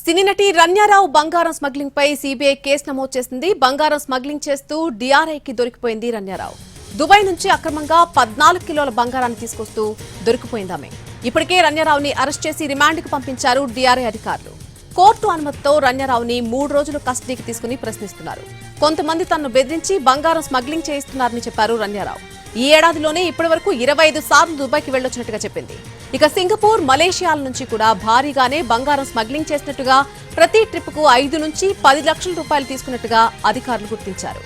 సినీ నటి రన్యారావు బంగారం స్మగ్లింగ్ పై CBI case నమోదు చేసింది. బంగారం స్మగ్లింగ్ చేస్తూ డీఆర్ఐకి దొరికిపోయింది రన్యారావు. దుబాయ్ నుంచి అక్రమంగా 14 కిలోల బంగారాన్ని తీసుకొస్తూ దొరికిపోయింది ఆమె. ఇప్పటికే రన్యారావుని అరెస్ట్ చేసి రిమాండ్కు పంపించారు డీఆర్ఐ అధికారులు. కోర్టు అనుమతితో రన్యారావుని 3 రోజులు కస్టడీకి తీసుకుని ప్రశ్నిస్తున్నారు. కొంతమంది తనను బెదిరించి బంగారం స్మగ్లింగ్ చేయిస్తున్నారని చెప్పారు రన్యారావు. ఈ ఏడాదిలోనే ఇప్పటివరకు 25 సార్లు దుబాయ్కి వెళ్లొచ్చినట్టుగా చెప్పింది. ఇక సింగపూర్, మలేషియాల నుంచి కూడా భారీగానే బంగారం స్మగ్లింగ్ చేసినట్టుగా, ప్రతి ట్రిప్కు 5 నుంచి 10 లక్షల రూపాయలు తీసుకున్నట్టుగా అధికారులు గుర్తించారు.